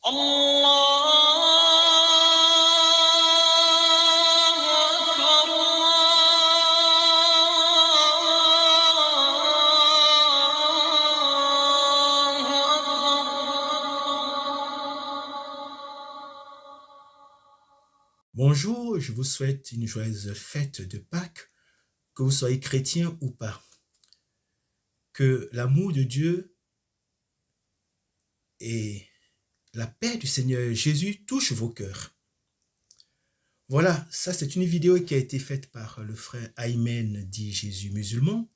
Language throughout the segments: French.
Bonjour, je vous souhaite une joyeuse fête de Pâques, que vous soyez chrétien ou pas. Que l'amour de Dieu et la paix du Seigneur Jésus touchent vos cœurs. Voilà, ça c'est une vidéo qui a été faite par le frère Aymen dit Jésus musulman,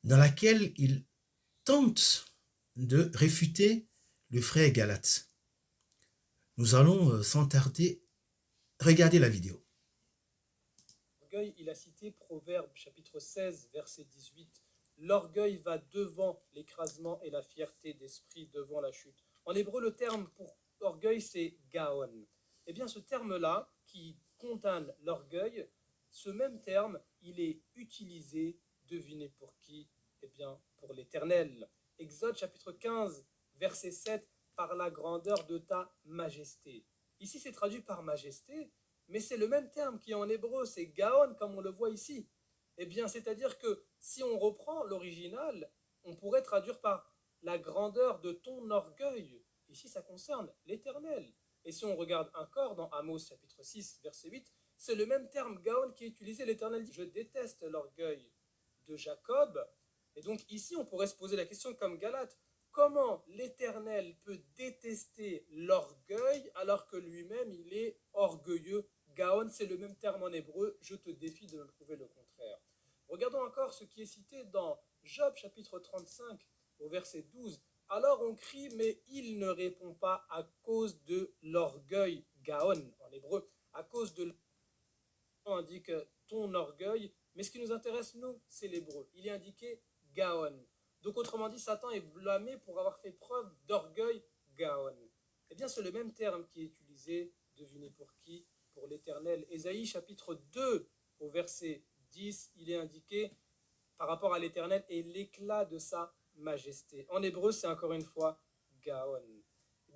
dans laquelle il tente de réfuter le frère Galate. Nous allons sans tarder regarder la vidéo. Il a cité Proverbe chapitre 16 verset 18. L'orgueil va devant l'écrasement et la fierté d'esprit devant la chute. En hébreu, le terme pour orgueil, c'est gaon. Eh bien, ce terme-là, qui condamne l'orgueil, ce même terme, il est utilisé, devinez pour qui? Eh bien, pour l'Éternel. Exode chapitre 15 verset 7, par la grandeur de ta majesté. Ici, c'est traduit par majesté, mais c'est le même terme qui est en hébreu, c'est gaon, comme on le voit ici. Eh bien, c'est-à-dire que si on reprend l'original, on pourrait traduire par la grandeur de ton orgueil. Ici, ça concerne l'Éternel. Et si on regarde encore dans Amos chapitre 6, verset 8, c'est le même terme gaon qui est utilisé. L'Éternel dit, je déteste l'orgueil de Jacob. Et donc ici, on pourrait se poser la question comme Galate, comment l'Éternel peut détester l'orgueil alors que lui-même, il est orgueilleux? Gaon, c'est le même terme en hébreu, je te défie de me prouver le contraire. Regardons encore ce qui est cité dans Job chapitre 35 au verset 12. Alors on crie, mais il ne répond pas à cause de l'orgueil, Gaon en hébreu, à cause de on indique ton orgueil, mais ce qui nous intéresse, nous, c'est l'hébreu. Il est indiqué Gaon. Donc autrement dit, Satan est blâmé pour avoir fait preuve d'orgueil, Gaon. Eh bien, c'est le même terme qui est utilisé, devinez pour qui? Pour l'Éternel. Ésaïe chapitre 2 au verset 10, il est indiqué par rapport à l'Éternel et l'éclat de sa majesté. En hébreu, c'est encore une fois Gaon.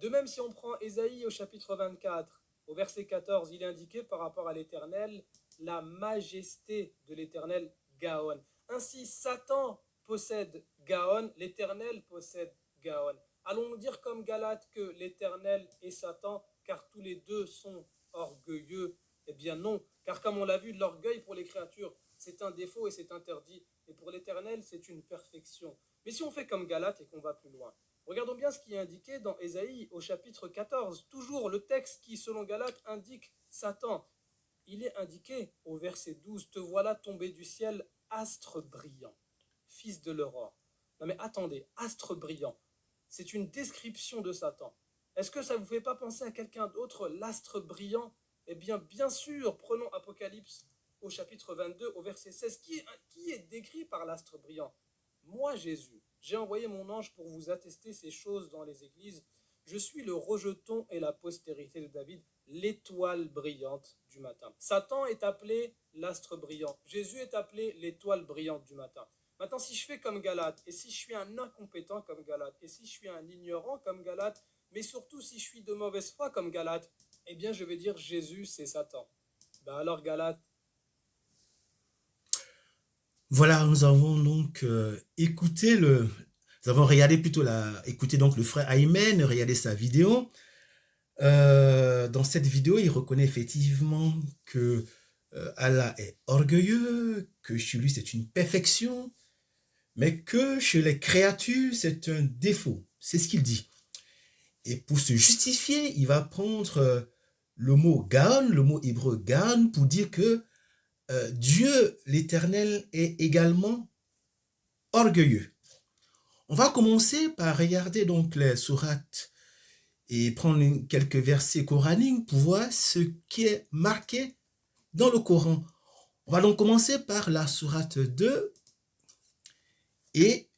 De même, si on prend Ésaïe au chapitre 24, au verset 14, il est indiqué par rapport à l'Éternel la majesté de l'Éternel, Gaon. Ainsi, Satan possède Gaon, l'Éternel possède Gaon. Allons-nous dire comme Galate que l'Éternel est Satan, car tous les deux sont orgueilleux? Eh bien non, car comme on l'a vu, l'orgueil pour les créatures, c'est un défaut et c'est interdit. Et pour l'Éternel, c'est une perfection. Mais si on fait comme Galate et qu'on va plus loin, regardons bien ce qui est indiqué dans Ésaïe au chapitre 14. Toujours le texte qui, selon Galate, indique Satan. Il est indiqué au verset 12, te voilà tombé du ciel, astre brillant, fils de l'aurore. Non mais attendez, astre brillant, c'est une description de Satan. Est-ce que ça ne vous fait pas penser à quelqu'un d'autre, l'astre brillant? Eh bien sûr, prenons Apocalypse au chapitre 22, au verset 16. Qui est décrit par l'astre brillant? Moi, Jésus, j'ai envoyé mon ange pour vous attester ces choses dans les églises. Je suis le rejeton et la postérité de David, l'étoile brillante du matin. Satan est appelé l'astre brillant. Jésus est appelé l'étoile brillante du matin. Maintenant, si je fais comme Galate, et si je suis un incompétent comme Galate, et si je suis un ignorant comme Galate, mais surtout si je suis de mauvaise foi comme Galate, eh bien je vais dire Jésus c'est Satan. Ben alors Galate. Voilà, nous avons donc écouté nous avons regardé plutôt écouté donc le frère Aymen, regardé sa vidéo. Dans cette vidéo, il reconnaît effectivement que Allah est orgueilleux, que chez lui c'est une perfection, mais que chez les créatures c'est un défaut. C'est ce qu'il dit. Et pour se justifier, il va prendre le mot Gaon, le mot hébreu Gaon, pour dire que Dieu, l'Éternel, est également orgueilleux. On va commencer par regarder donc les sourates et prendre quelques versets coraniques pour voir ce qui est marqué dans le Coran. On va donc commencer par la sourate 2 et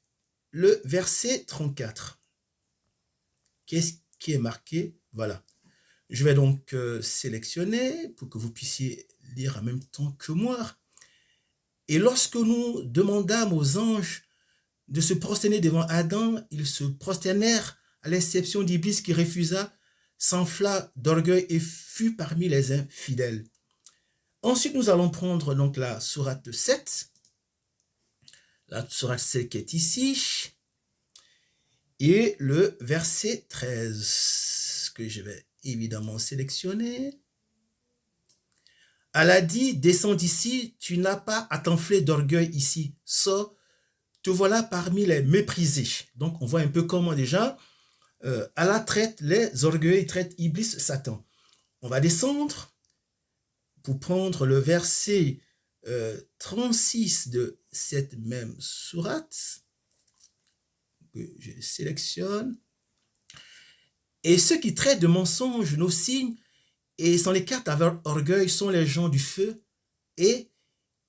le verset 34. Qu'est-ce qui est marqué? Voilà. Je vais donc sélectionner pour que vous puissiez lire en même temps que moi. Et lorsque nous demandâmes aux anges de se prosterner devant Adam, ils se prosternèrent à l'exception d'Iblis qui refusa, s'enfla d'orgueil et fut parmi les infidèles. Ensuite, nous allons prendre donc la sourate 7. La sourate 7 qui est ici. Et le verset 13 que je vais évidemment sélectionner. Allah dit, descends d'ici, tu n'as pas à t'enfler d'orgueil ici. Sors, te voilà parmi les méprisés. Donc on voit un peu comment déjà Allah traite les orgueils, traite Iblis, Satan. On va descendre pour prendre le verset 36 de cette même sourate que je sélectionne. Et ceux qui traitent de mensonges nos signes et s'en écartent avec orgueil sont les gens du feu et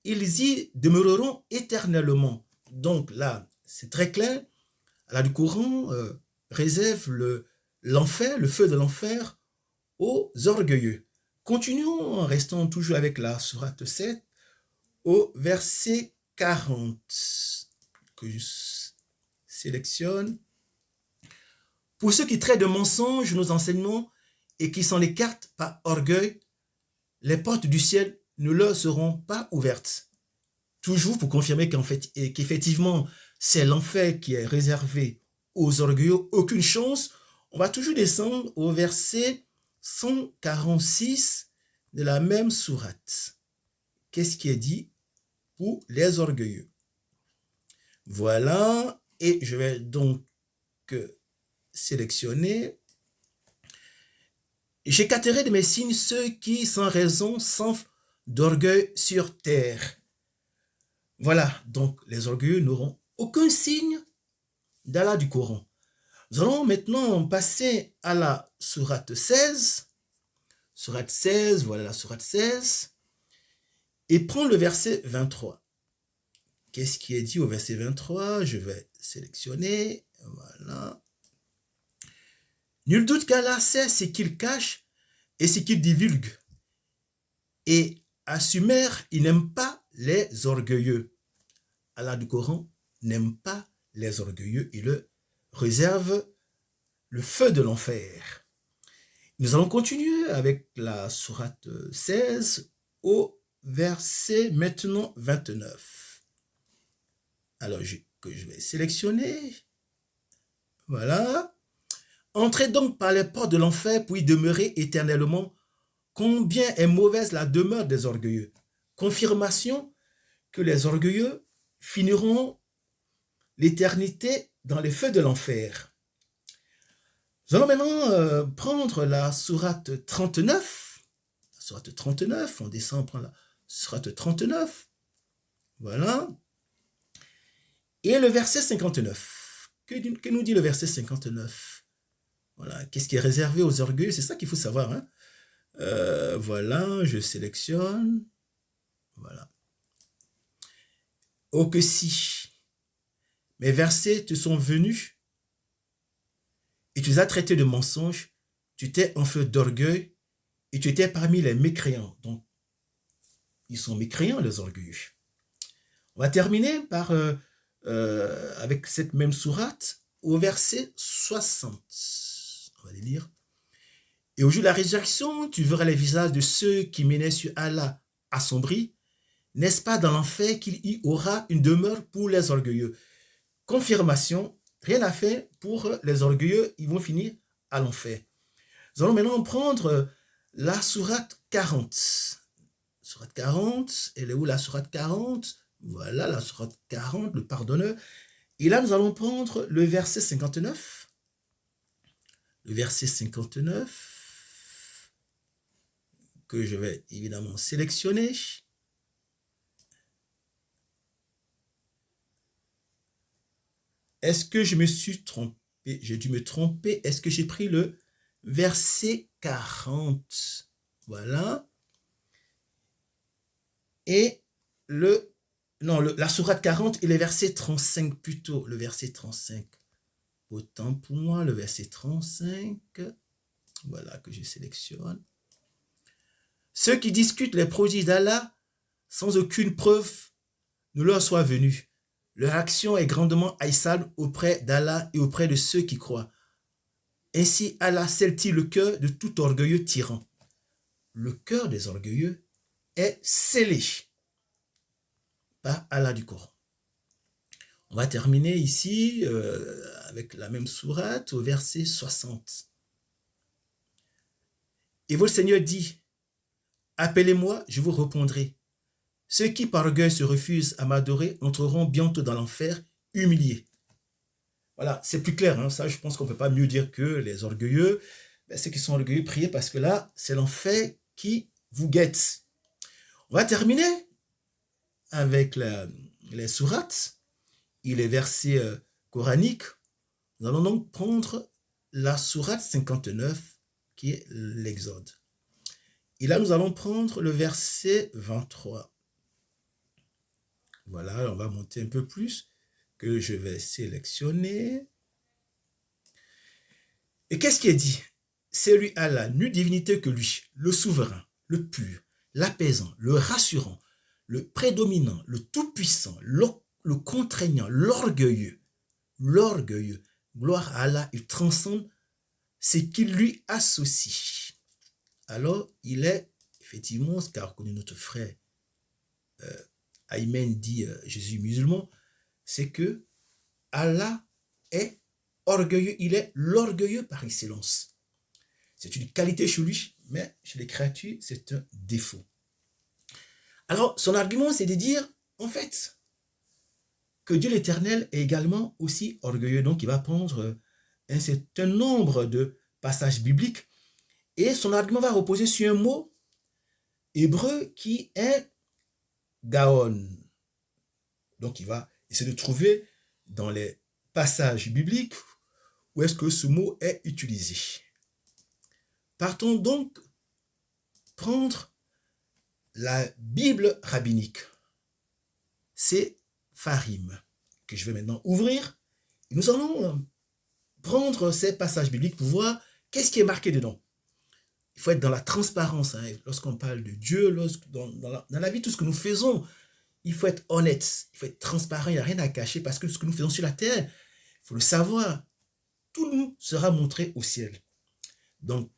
ils y demeureront éternellement. Donc là, c'est très clair. Allah du Coran réserve l'enfer, le feu de l'enfer aux orgueilleux. Continuons en restant toujours avec la sourate 7 au verset 40 que je sélectionne. Pour ceux qui traitent de mensonges nos enseignements et qui s'en écartent par orgueil, les portes du ciel ne leur seront pas ouvertes. Toujours pour confirmer qu'effectivement, c'est l'enfer qui est réservé aux orgueilleux, aucune chance. On va toujours descendre au verset 146 de la même sourate. Qu'est-ce qui est dit pour les orgueilleux? Voilà, et je vais donc sélectionner. J'écarterai de mes signes ceux qui, sans raison, s'enflent d'orgueil sur terre. Voilà, donc les orgueilleux n'auront aucun signe d'Allah du Coran. Nous allons maintenant passer à la sourate 16. Sourate 16, voilà la sourate 16. Et prendre le verset 23. Qu'est-ce qui est dit au verset 23? Je vais sélectionner. Voilà. Nul doute qu'Allah sait ce qu'il cache et ce qu'il divulgue. Et à Sumer, il n'aime pas les orgueilleux. Allah du Coran n'aime pas les orgueilleux. Il le réserve le feu de l'enfer. Nous allons continuer avec la sourate 16 au verset maintenant 29. Alors, que je vais sélectionner. Voilà. Entrez donc par les portes de l'enfer pour y demeurer éternellement. Combien est mauvaise la demeure des orgueilleux. Confirmation que les orgueilleux finiront l'éternité dans les feux de l'enfer. Nous allons maintenant prendre la sourate 39. La sourate 39, on descend, on prend la sourate 39. Voilà. Et le verset 59. Que nous dit le verset 59? Voilà. Qu'est-ce qui est réservé aux orgueilleux? C'est ça qu'il faut savoir. Hein? Voilà, je sélectionne. Voilà. Oh que si mes versets te sont venus et tu les as traités de mensonges, tu t'es enflé d'orgueil et tu étais parmi les mécréants. Donc, ils sont mécréants, les orgueilleux. On va terminer par, avec cette même sourate au verset 60. On va les lire. Et au jour de la résurrection, tu verras les visages de ceux qui menaient sur Allah assombris. N'est-ce pas dans l'enfer qu'il y aura une demeure pour les orgueilleux? Confirmation, rien à faire pour les orgueilleux, ils vont finir à l'enfer. Nous allons maintenant prendre la sourate 40. Sourate 40, elle est où la sourate 40? Voilà la sourate 40, le pardonneur. Et là, nous allons prendre le verset 59. Le verset 59, que je vais évidemment sélectionner. Est-ce que je me suis trompé? J'ai dû me tromper. Est-ce que j'ai pris le verset 40? Voilà. Et la sourate 40 et le verset 35 plutôt. Le verset 35. Autant pour moi, le verset 35. Voilà que je sélectionne. Ceux qui discutent les prodiges d'Allah sans aucune preuve ne leur soit venue. Leur action est grandement haïssable auprès d'Allah et auprès de ceux qui croient. Ainsi, Allah scelle-t-il le cœur de tout orgueilleux tyran. Le cœur des orgueilleux est scellé par Allah du Coran. On va terminer ici avec la même sourate au verset 60. Et votre Seigneur dit, appelez-moi, je vous répondrai. Ceux qui par orgueil se refusent à m'adorer entreront bientôt dans l'enfer, humiliés. Voilà, c'est plus clair, hein, ça je pense qu'on ne peut pas mieux dire que les orgueilleux. Ceux qui sont orgueilleux, priez parce que là, c'est l'enfer qui vous guette. On va terminer avec les sourates et les versets coraniques. Nous allons donc prendre la sourate 59 qui est l'Exode. Et là, nous allons prendre le verset 23. Voilà, on va monter un peu plus, que je vais sélectionner. Et qu'est-ce qui est dit? C'est lui Allah, nulle divinité que lui, le souverain, le pur, l'apaisant, le rassurant, le prédominant, le tout-puissant, le contraignant, l'orgueilleux. L'orgueilleux. Gloire à Allah, il transcende ce qu'il lui associe. Alors, il est, effectivement, ce qu'a reconnu notre frère Aymen dit Jésus musulman, c'est que Allah est orgueilleux, il est l'orgueilleux par excellence. C'est une qualité chez lui, mais chez les créatures, c'est un défaut. Alors, son argument, c'est de dire, en fait, que Dieu l'Éternel est également aussi orgueilleux. Donc, il va prendre un certain nombre de passages bibliques et son argument va reposer sur un mot hébreu qui est Gaon. Donc, il va essayer de trouver dans les passages bibliques où est-ce que ce mot est utilisé. Partons donc prendre la Bible rabbinique. C'est Farim que je vais maintenant ouvrir. Et nous allons prendre ces passages bibliques pour voir qu'est-ce qui est marqué dedans. Il faut être dans la transparence. Hein. Lorsqu'on parle de Dieu, dans la vie, tout ce que nous faisons, il faut être honnête, il faut être transparent, il n'y a rien à cacher parce que ce que nous faisons sur la terre, il faut le savoir. Tout nous sera montré au ciel. Donc,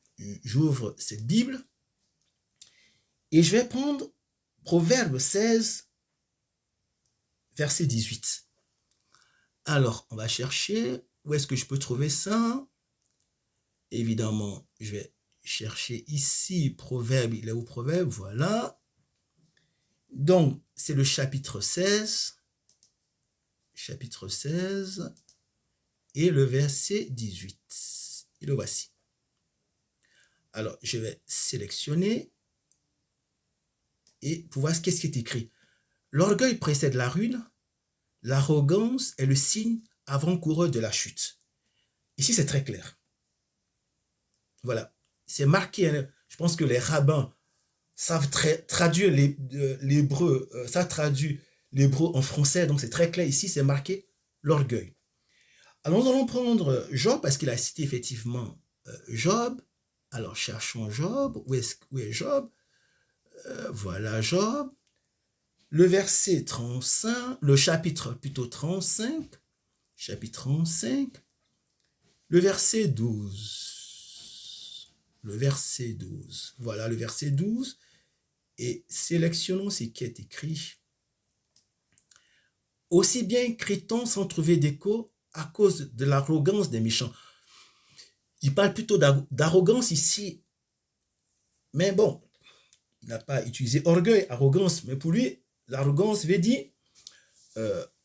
j'ouvre cette Bible et je vais prendre Proverbe 16, verset 18. Alors, on va chercher où est-ce que je peux trouver ça. Évidemment, je vais chercher ici Proverbe. Il est où Proverbe? Voilà. Donc, c'est le chapitre 16. Chapitre 16 et le verset 18. Et le voici. Alors, je vais sélectionner et pour voir qu'est-ce qui est écrit. L'orgueil précède la ruine, l'arrogance est le signe avant-coureur de la chute. Ici, c'est très clair. Voilà, c'est marqué. Hein, je pense que les rabbins savent traduire l'hébreu, ça traduit l'hébreu en français, donc c'est très clair. Ici, c'est marqué l'orgueil. Alors, nous allons prendre Job, parce qu'il a cité effectivement Job. Alors, cherchons Job. Où est Job? Voilà Job. Le verset 35, le chapitre plutôt 35, chapitre 35, le verset 12. Le verset 12. Voilà le verset 12. Et sélectionnons ce qui est écrit. Aussi bien crie-t-on sans trouver d'écho à cause de l'arrogance des méchants. Il parle plutôt d'arrogance ici. Mais bon, il n'a pas utilisé orgueil, arrogance. Mais pour lui, l'arrogance veut dire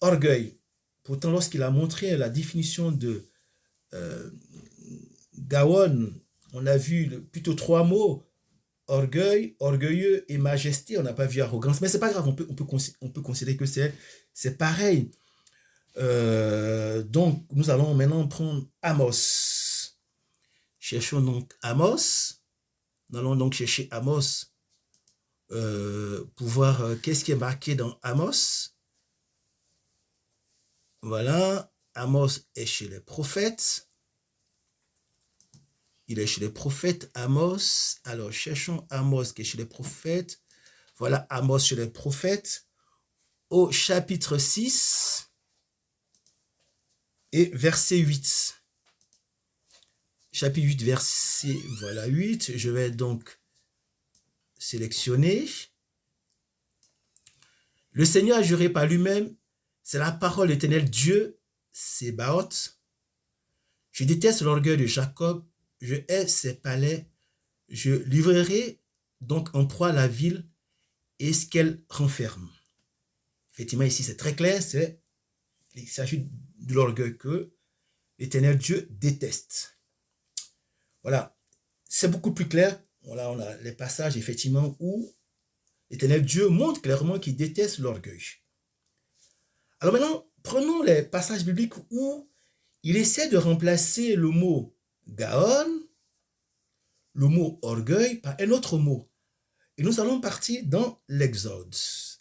orgueil. Pourtant, lorsqu'il a montré la définition de Gawon, on a vu plutôt 3 mots. Orgueil, orgueilleux et majesté. On n'a pas vu arrogance. Mais c'est pas grave, on peut considérer que c'est pareil. Donc, nous allons maintenant prendre Amos. Cherchons donc Amos. Nous allons donc chercher Amos pour voir qu'est-ce qui est marqué dans Amos. Voilà, Amos est chez les prophètes. Il est chez les prophètes, Amos. Alors, cherchons Amos qui est chez les prophètes. Voilà, Amos chez les prophètes. Au chapitre 6 et verset 8. chapitre 8, verset, voilà, 8. Je vais donc sélectionner. Le Seigneur a juré par lui-même, c'est la parole éternelle Dieu, Sébaoth. Je déteste l'orgueil de Jacob, je hais ses palais, je livrerai donc en proie la ville et ce qu'elle renferme. Effectivement, ici, c'est très clair, il s'agit de l'orgueil que l'Éternel Dieu déteste. Voilà, c'est beaucoup plus clair. Voilà, on a les passages, effectivement, où l'Éternel Dieu montre clairement qu'il déteste l'orgueil. Alors maintenant, prenons les passages bibliques où il essaie de remplacer le mot Gaon, le mot orgueil, par un autre mot. Et nous allons partir dans l'Exode.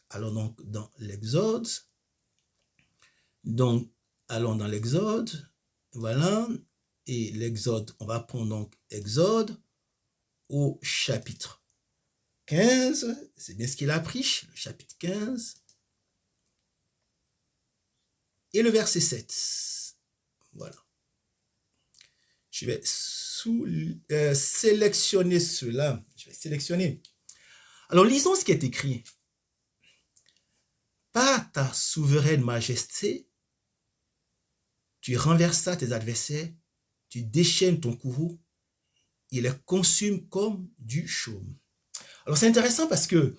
Allons donc dans l'Exode. Donc, allons dans l'Exode. Voilà. Et l'Exode, on va prendre donc Exode au chapitre 15. C'est bien ce qu'il a pris, le chapitre 15. Et le verset 7. Voilà. Je vais sélectionner cela. Je vais sélectionner. Alors, lisons ce qui est écrit. Par ta souveraine majesté, tu renversas tes adversaires, tu déchaînes ton courroux, il les consume comme du chaume. Alors, c'est intéressant parce que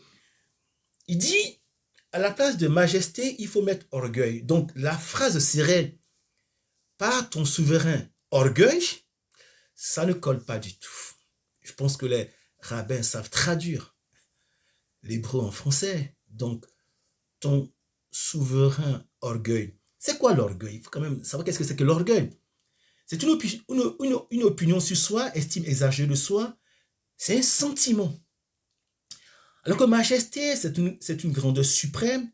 il dit, à la place de majesté, il faut mettre orgueil. Donc, la phrase serait, par ton souverain orgueil, ça ne colle pas du tout. Je pense que les rabbins savent traduire l'hébreu en français. Donc, ton souverain orgueil. C'est quoi l'orgueil? Il faut quand même savoir qu'est-ce que c'est que l'orgueil. C'est une opinion sur soi, estime exagérée de soi. C'est un sentiment. Alors que majesté, c'est une grandeur suprême,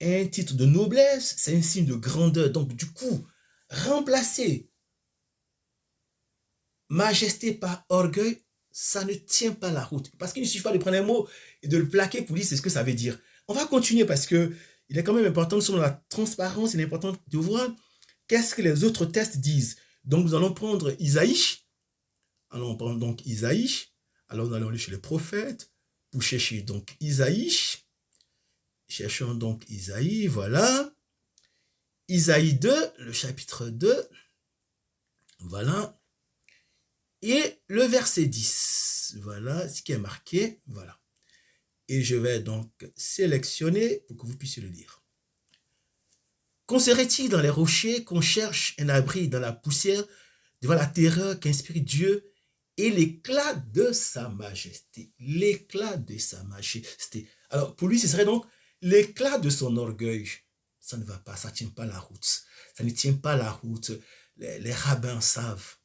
un titre de noblesse, c'est un signe de grandeur. Donc, du coup, remplacer majesté par orgueil, ça ne tient pas la route. Parce qu'il ne suffit pas de prendre un mot et de le plaquer pour dire c'est ce que ça veut dire. On va continuer parce que il est quand même important, selon la transparence, il est important de voir qu'est-ce que les autres textes disent. Donc, nous allons prendre Isaïe. Allons prendre donc Isaïe. Alors, nous allons aller chez les prophètes pour chercher donc Isaïe. Cherchons donc Isaïe, voilà. Isaïe 2, le chapitre 2. Voilà. Et le verset 10. Voilà ce qui est marqué. Voilà. Et je vais donc sélectionner pour que vous puissiez le lire. Qu'on serait-il dans les rochers, qu'on cherche un abri dans la poussière, devant la terreur qu'inspire Dieu et l'éclat de sa majesté. L'éclat de sa majesté. Alors, pour lui, ce serait donc l'éclat de son orgueil. Ça ne va pas, ça ne tient pas la route. Ça ne tient pas la route. Les rabbins savent,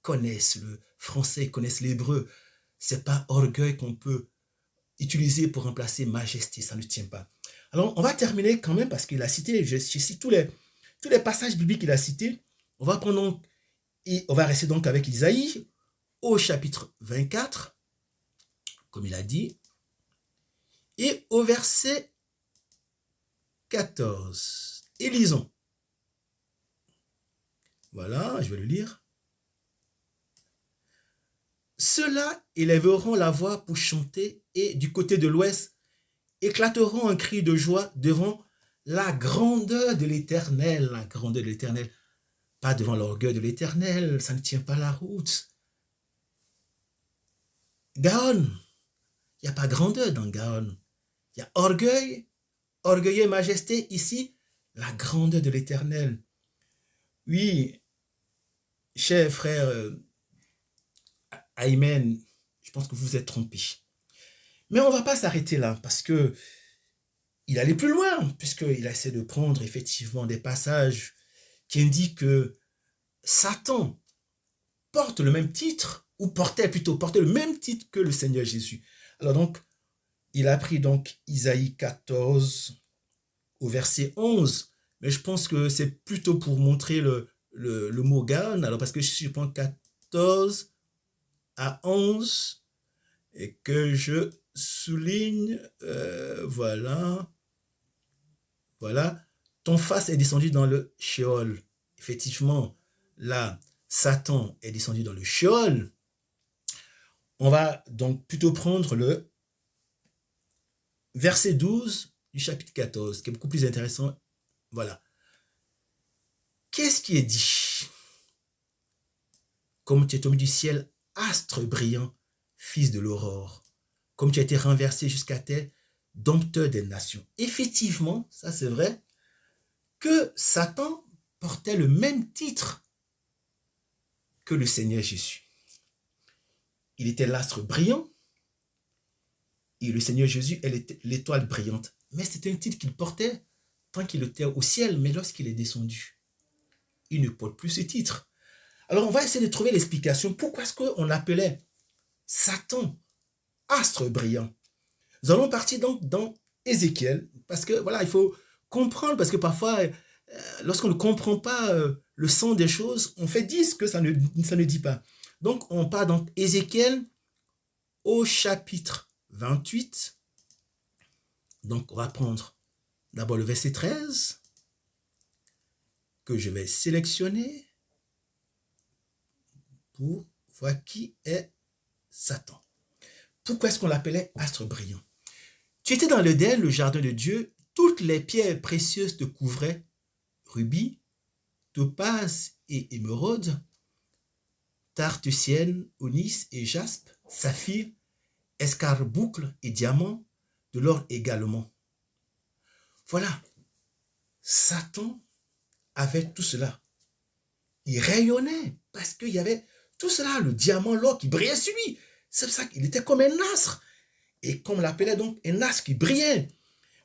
connaissent le français, connaissent l'hébreu. C'est pas orgueil qu'on peut utiliser pour remplacer majesté. Ça ne tient pas. Alors, on va terminer quand même parce qu'il a cité, je cite tous les passages bibliques qu'il a cités. On va prendre donc, et on va rester donc avec Isaïe au chapitre 24, comme il a dit, et au verset 14. Et lisons. Voilà, je vais le lire. Ceux-là élèveront la voix pour chanter et du côté de l'ouest éclateront un cri de joie devant la grandeur de l'Éternel. La grandeur de l'Éternel. Pas devant l'orgueil de l'Éternel, ça ne tient pas la route. Gaon, il n'y a pas grandeur dans Gaon. Il y a orgueil, orgueil et majesté. Ici, la grandeur de l'Éternel. Oui, cher frère Amen, je pense que vous vous êtes trompé. Mais on ne va pas s'arrêter là parce que il allait plus loin, puisqu'il essaie de prendre effectivement des passages qui indiquent que Satan porte le même titre, ou portait le même titre que le Seigneur Jésus. Alors donc, il a pris donc Isaïe 14 au verset 11, mais je pense que c'est plutôt pour montrer le mot Gaon. Alors parce que si je prends 14 à 11 et que je souligne, voilà, ton face est descendu dans le Sheol. Effectivement, là, Satan est descendu dans le Sheol, on va donc plutôt prendre le verset 12 du chapitre 14, qui est beaucoup plus intéressant. Voilà. Qu'est-ce qui est dit? Comme tu es tombé du ciel, astre brillant, fils de l'aurore, comme tu as été renversé jusqu'à terre, dompteur des nations. Effectivement, ça c'est vrai, que Satan portait le même titre que le Seigneur Jésus. Il était l'astre brillant et le Seigneur Jésus est l'étoile brillante. Mais c'était un titre qu'il portait tant qu'il était au ciel, mais lorsqu'il est descendu, il ne porte plus ce titre. Alors on va essayer de trouver l'explication. Pourquoi est-ce qu'on appelait Satan astre brillant? Nous allons partir donc dans Ézéchiel, parce que voilà, il faut comprendre, parce que parfois, lorsqu'on ne comprend pas le sens des choses, on fait dire ce que ça ne dit pas. Donc on part dans Ézéchiel au chapitre 28. Donc on va prendre d'abord le verset 13, que je vais sélectionner pour voir qui est Satan. Pourquoi est-ce qu'on l'appelait astre brillant? Tu étais dans l'Éden, le jardin de Dieu, toutes les pierres précieuses te couvraient, rubis, topaze et émeraude, tartusienne, onyx et jaspe, saphir, escarboucle et diamant, de l'or également. Voilà, Satan avait tout cela. Il rayonnait parce qu'il y avait tout cela, le diamant, l'or qui brillait sur lui. C'est pour ça qu'il était comme un astre. Et comme on l'appelait donc un astre qui brillait.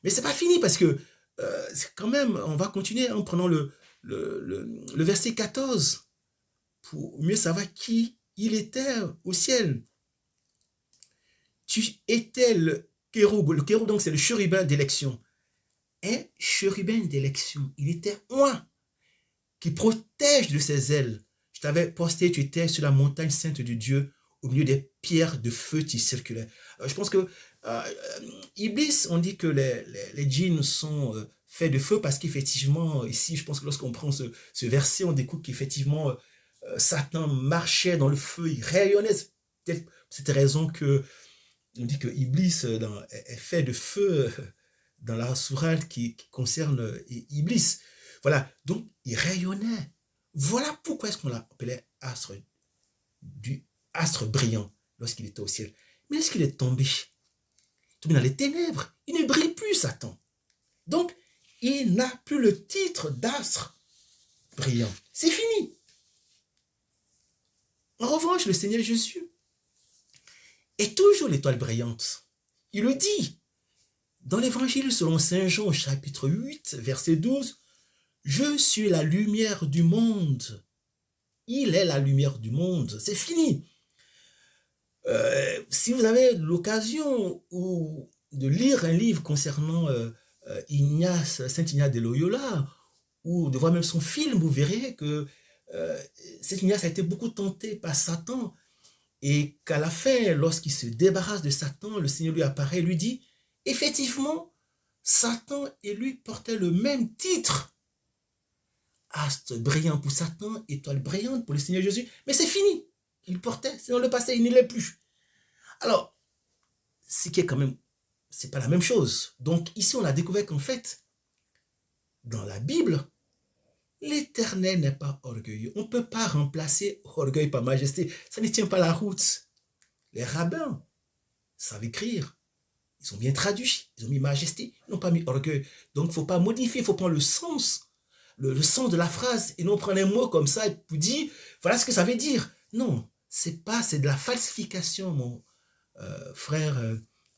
Mais c'est pas fini parce que quand même, on va continuer en prenant le verset 14 pour mieux savoir qui il était au ciel. Tu étais le kéroub. Le kéroub, donc, c'est le chérubin d'élection. Un chérubin d'élection. Il était un qui protège de ses ailes. Je t'avais posté, tu étais sur la montagne sainte de Dieu, au milieu des pierres de feu qui circulaient. Je pense que Iblis, on dit que les djinns sont faits de feu parce qu'effectivement, ici, je pense que lorsqu'on prend ce verset, on découvre qu'effectivement, Satan marchait dans le feu, il rayonnait. C'est peut-être pour cette raison que on dit que Iblis est fait de feu dans la sourate qui concerne Iblis. Voilà, donc il rayonnait. Voilà pourquoi est-ce qu'on l'appelait astre brillant lorsqu'il était au ciel. Mais lorsqu'il est tombé dans les ténèbres, il ne brille plus, Satan. Donc, il n'a plus le titre d'astre brillant. C'est fini. En revanche, le Seigneur Jésus est toujours l'étoile brillante. Il le dit dans l'évangile selon saint Jean, chapitre 8, verset 12, « Je suis la lumière du monde. » Il est la lumière du monde. C'est fini. Si vous avez l'occasion de lire un livre concernant Saint Ignace de Loyola, ou de voir même son film, vous verrez que Saint Ignace a été beaucoup tenté par Satan, et qu'à la fin, lorsqu'il se débarrasse de Satan, le Seigneur lui apparaît et lui dit, effectivement, Satan et lui portaient le même titre. Astre brillant pour Satan, étoile brillante pour le Seigneur Jésus, mais c'est fini. Il portait, c'est dans le passé, il ne l'est plus. Alors, ce qui est quand même, c'est pas la même chose. Donc ici, on a découvert qu'en fait, dans la Bible, l'Éternel n'est pas orgueilleux. On ne peut pas remplacer orgueil par majesté. Ça ne tient pas la route. Les rabbins savent écrire. Ils ont bien traduit. Ils ont mis majesté. Ils n'ont pas mis orgueil. Donc, il ne faut pas modifier. Il faut prendre le sens de la phrase et non prendre un mot comme ça et vous dire, voilà ce que ça veut dire. Non, c'est de la falsification, mon frère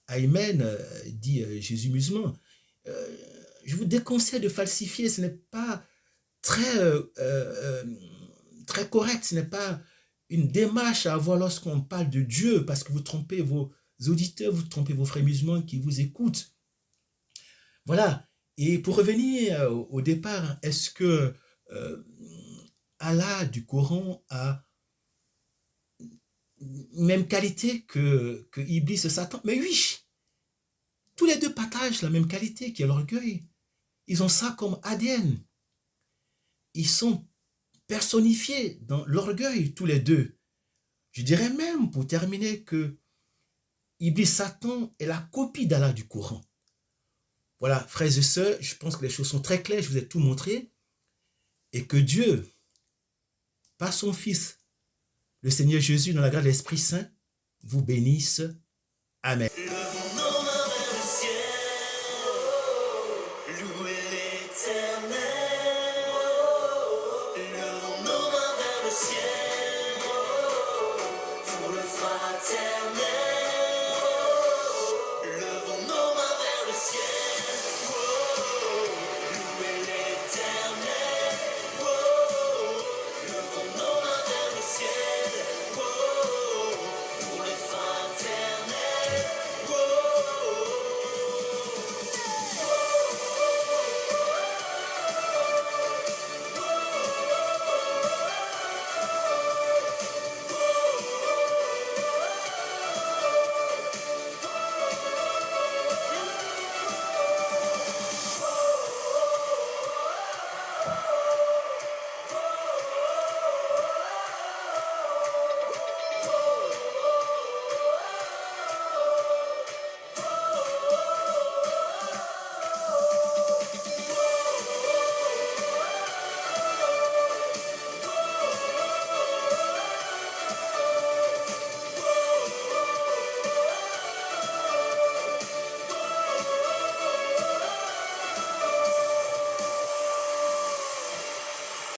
Aymen, dit Jésus musulman. Je vous déconseille de falsifier. Ce n'est pas très correct, ce n'est pas une démarche à avoir lorsqu'on parle de Dieu, parce que vous trompez vos auditeurs, vous trompez vos frères musulmans qui vous écoutent. Voilà. Et pour revenir au départ, est-ce que Allah du Coran a même qualité que Iblis et Satan? Mais oui, tous les deux partagent la même qualité qui est l'orgueil. Ils ont ça comme ADN. Ils sont personnifiés dans l'orgueil, tous les deux. Je dirais même, pour terminer, que Iblis Satan est la copie d'Allah du Coran. Voilà, frères et sœurs, je pense que les choses sont très claires, je vous ai tout montré, et que Dieu, par son Fils, le Seigneur Jésus, dans la grâce de l'Esprit Saint, vous bénisse. Amen. Levons nos mains vers le ciel, louez l'Éternel. Levons nos mains vers le ciel, pour le fraternel.